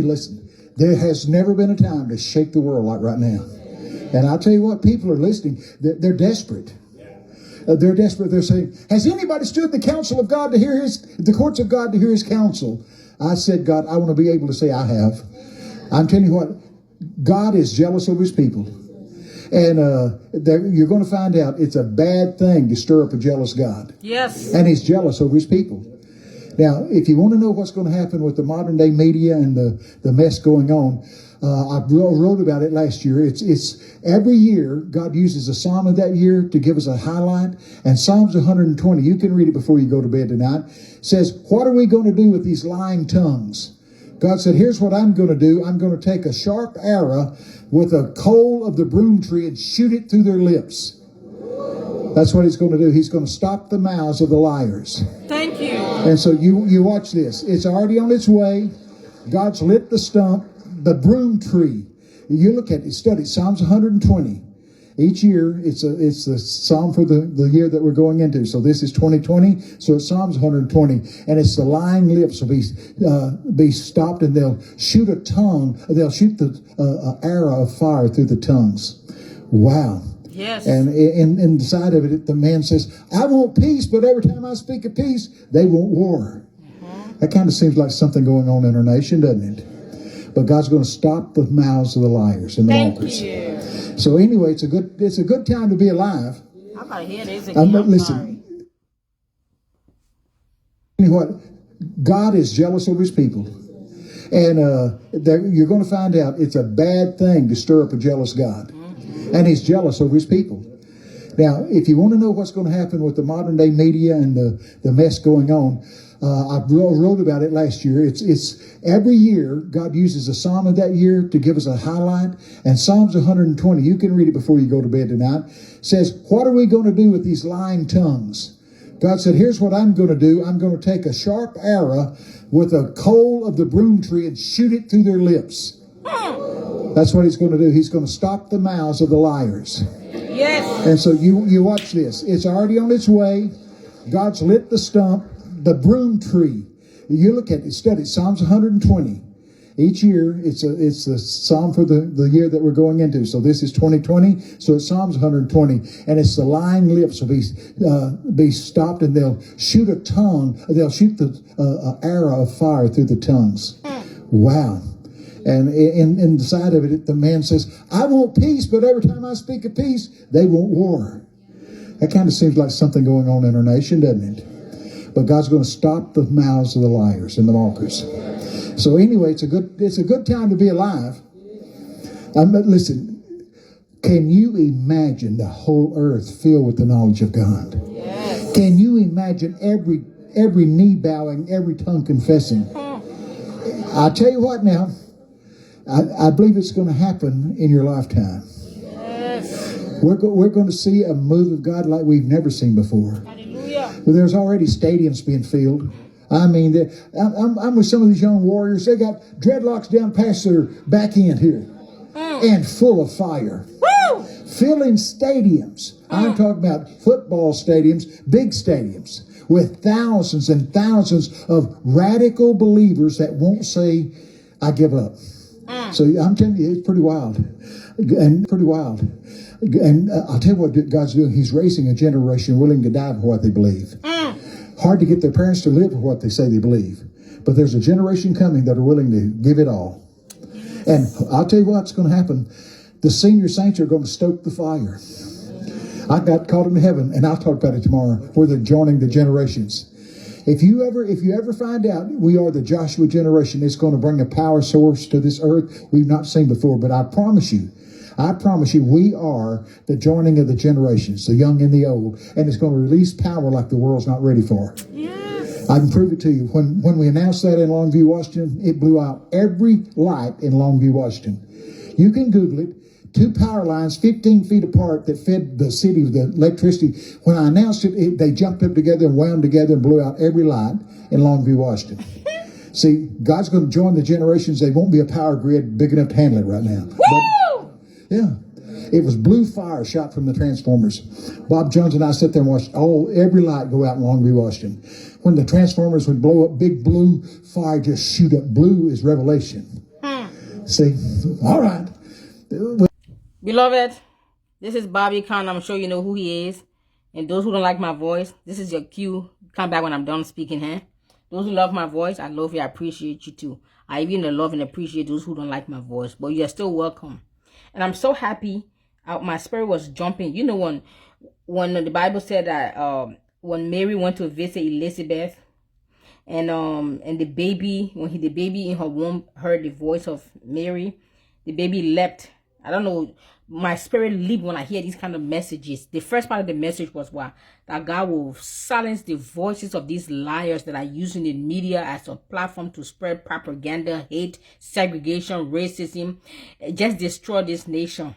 you, listen, there has never been a time to shake the world like right now. And I'll tell you what, people are listening. They're desperate. They're desperate. They're saying, has anybody stood the counsel of God to hear the courts of God to hear his counsel? I said, God, I want to be able to say I have. I'm telling you what, God is jealous of his people. And you're going to find out it's a bad thing to stir up a jealous God. Yes. And he's jealous of his people. Now, if you want to know what's going to happen with the modern day media and the mess going on, I wrote about it last year. It's every year God uses a psalm of that year to give us a highlight. And Psalms 120, you can read it before you go to bed tonight, says, what are we going to do with these lying tongues? God said, here's what I'm going to do. I'm going to take a sharp arrow with a coal of the broom tree and shoot it through their lips. That's what he's going to do. He's going to stop the mouths of the liars. Thank you. And so you watch this. It's already on its way. God's lit the stump, the broom tree. You look at it, study Psalms 120. Each year, it's the psalm for the year that we're going into. So this is 2020. So it's Psalms 120, and it's the lying lips will be stopped, and they'll shoot a tongue. They'll shoot the arrow of fire through the tongues. Wow. Yes. And in the side of it, the man says, I want peace, but every time I speak of peace, they want war. That kind of seems like something going on in our nation, doesn't it? But God's going to stop the mouths of the liars and the mockers. You. So anyway, it's a good time to be alive. I'm going to hear this again. Listen. You know what? God is jealous of his people. And you're going to find out it's a bad thing to stir up a jealous God. And he's jealous of his people. Now, if you want to know what's going to happen with the modern day media and the mess going on, I wrote about it last year. It's every year God uses a psalm of that year to give us a highlight. And Psalms 120, you can read it before you go to bed tonight, says, what are we going to do with these lying tongues? God said, here's what I'm going to do. I'm going to take a sharp arrow with a coal of the broom tree and shoot it through their lips. That's what he's going to do. He's going to stop the mouths of the liars. Yes. And so you watch this. It's already on its way. God's lit the stump, the broom tree. You look at it, study Psalms 120. Each year, it's the psalm for the year that we're going into. So this is 2020. So it's Psalms 120, and it's the lying lips will be stopped, and they'll shoot a tongue. They'll shoot the arrow of fire through the tongues. Wow. And in the side of it, the man says, I want peace, but every time I speak of peace, they want war. That kind of seems like something going on in our nation, doesn't it? But God's going to stop the mouths of the liars and the mockers. So anyway, it's a good time to be alive. Listen, can you imagine the whole earth filled with the knowledge of God? Yes. Can you imagine every knee bowing, every tongue confessing? I'll tell you what now. I believe it's going to happen in your lifetime. Yes. We're going to see a move of God like we've never seen before. Hallelujah. Well, there's already stadiums being filled. I mean, I'm with some of these young warriors. They got dreadlocks down past their back end here. And full of fire. Woo! Filling stadiums. I'm talking about football stadiums, big stadiums, with thousands and thousands of radical believers that won't say, I give up. So I'm telling you, it's pretty wild. And I'll tell you what God's doing. He's raising a generation willing to die for what they believe. Hard to get their parents to live for what they say they believe. But there's a generation coming that are willing to give it all. And I'll tell you what's going to happen. The senior saints are going to stoke the fire. I got caught in heaven, and I'll talk about it tomorrow, where they're joining the generations. If you ever find out we are the Joshua generation, it's going to bring a power source to this earth we've not seen before. But I promise you, we are the joining of the generations, the young and the old. And it's going to release power like the world's not ready for. Yes. I can prove it to you. When we announced that in Longview, Washington, it blew out every light in Longview, Washington. You can Google it. 2 power lines 15 feet apart that fed the city with the electricity. When I announced it, they jumped up together and wound together and blew out every light in Longview, Washington. See, God's going to join the generations. They won't be a power grid big enough to handle it right now. But, yeah. It was blue fire shot from the transformers. Bob Jones and I sat there and watched every light go out in Longview, Washington. When the transformers would blow up, big blue fire just shoot up. Blue is revelation. See, all right. Beloved, this is Bobby Khan. I'm sure you know who he is. And those who don't like my voice, this is your cue. Come back when I'm done speaking, huh? Those who love my voice, I love you. I appreciate you too. I even love and appreciate those who don't like my voice. But you're still welcome. And I'm so happy. My spirit was jumping. You know, when the Bible said that when Mary went to visit Elizabeth, and the baby, when the baby in her womb heard the voice of Mary, the baby leapt. I don't know, my spirit leaped when I hear these kind of messages. The first part of the message was what? That God will silence the voices of these liars that are using the media as a platform to spread propaganda, hate, segregation, racism, just destroy this nation.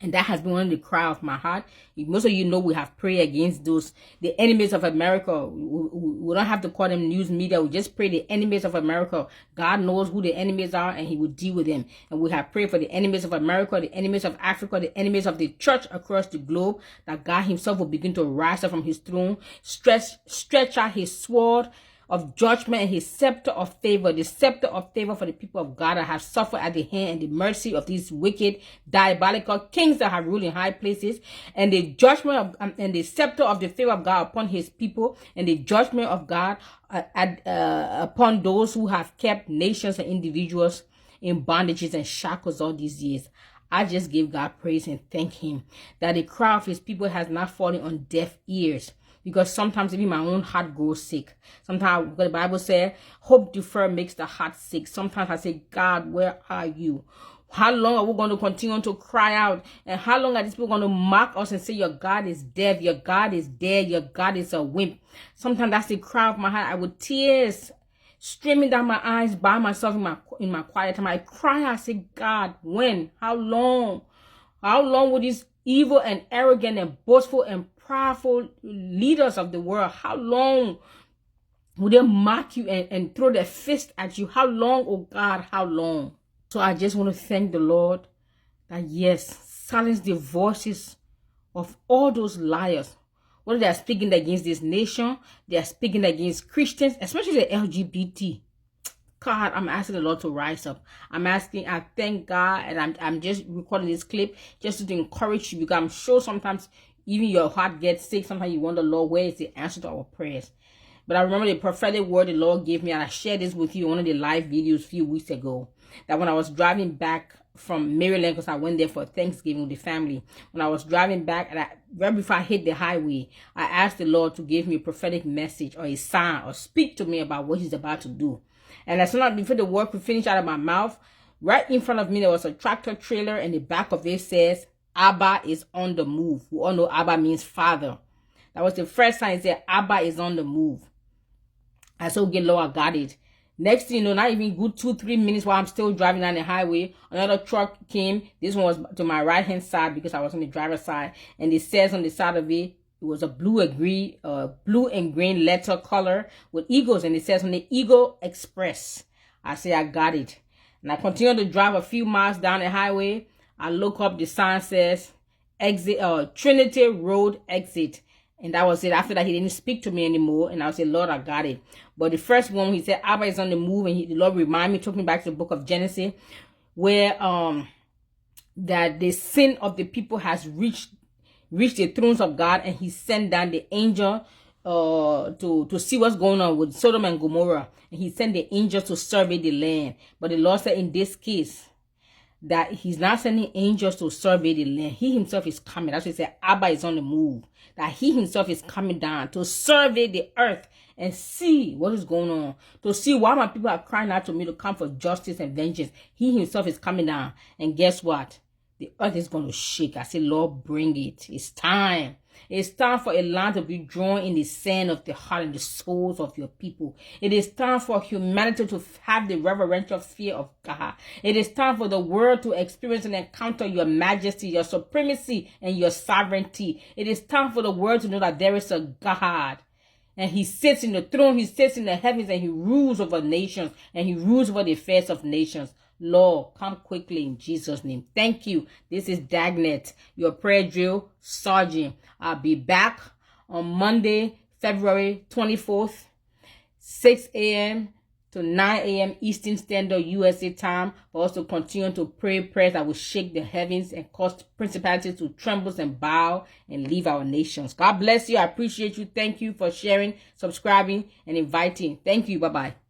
And that has been one of the cry of my heart. Most of you know we have prayed against the enemies of America. We don't have to call them news media. We just pray the enemies of America. God knows who the enemies are and he will deal with them. And we have prayed for the enemies of America, the enemies of Africa, the enemies of the church across the globe, that God himself will begin to rise up from his throne, stretch out his sword of judgment and his scepter of favor, the scepter of favor for the people of God that have suffered at the hand and the mercy of these wicked, diabolical kings that have ruled in high places, and the judgment of and the scepter of the favor of God upon his people, and the judgment of God upon those who have kept nations and individuals in bondages and shackles all these years. I just give God praise and thank him that the cry of his people has not fallen on deaf ears. Because sometimes even my own heart grows sick. Sometimes the Bible says, hope deferred makes the heart sick. Sometimes I say, God, where are you? How long are we going to continue to cry out? And how long are these people going to mock us and say, your God is dead, your God is dead, your God is a wimp? Sometimes that's the cry of my heart. I with tears streaming down my eyes by myself in my quiet time. I cry, I say, God, when? How long? How long will these evil and arrogant and boastful and powerful leaders of the world, how long will they mock you and throw their fist at you? How long, oh God, how long? So I just want to thank the Lord that yes, silence the voices of all those liars. Whether they are speaking against this nation, they are speaking against Christians, especially the LGBT. God, I'm asking the Lord to rise up. I thank God, and I'm just recording this clip just to encourage you, because I'm sure sometimes even your heart gets sick. Sometimes you wonder, Lord, where is the answer to our prayers? But I remember the prophetic word the Lord gave me, and I shared this with you in one of the live videos a few weeks ago, that when I was driving back from Maryland, because I went there for Thanksgiving with the family, when I was driving back, and right before I hit the highway, I asked the Lord to give me a prophetic message or a sign or speak to me about what he's about to do. And as soon as before the word could finish out of my mouth, right in front of me there was a tractor trailer, and the back of it says, Abba is on the move. We all know Abba means father. That was the first time it said Abba is on the move. I said, okay, Lord, I got it. Next thing you know, not even good 2-3 minutes while I'm still driving down the highway, another truck came. This one was to my right hand side because I was on the driver's side, and it says on the side of it, it was a blue and green letter color with eagles, and it says on the Eagle Express. I say, I got it. And I continue to drive a few miles down the highway. I look up, the sign says exit, Trinity Road exit. And that was it. After that, he didn't speak to me anymore. And I said, Lord, I got it. But the first one, he said, Abba is on the move. And the Lord reminded me, took me back to the book of Genesis, where that the sin of the people has reached the thrones of God. And he sent down the angel to see what's going on with Sodom and Gomorrah. And he sent the angel to survey the land. But the Lord said in this case, that he's not sending angels to survey the land. He himself is coming. That's why he said Abba is on the move. That he himself is coming down to survey the earth and see what is going on. To see why my people are crying out to me to come for justice and vengeance. He himself is coming down. And guess what? The earth is going to shake. I say, Lord, bring it. It's time. It's time for a line to be drawn in the sand of the heart and the souls of your people. It is time for humanity to have the reverential fear of God. It is time for the world to experience and encounter your majesty, your supremacy, and your sovereignty. It is time for the world to know that there is a God. And he sits in the throne, he sits in the heavens, and he rules over nations, and he rules over the affairs of nations. Lord, come quickly in Jesus' name. Thank you. This is Dagnet, your prayer drill sergeant. I'll be back on Monday, February 24th, 6 a.m. to 9 a.m. Eastern Standard USA time for us to continue to pray prayers that will shake the heavens and cause principalities to tremble and bow and leave our nations. God bless you. I appreciate you. Thank you for sharing, subscribing, and inviting. Thank you. Bye-bye.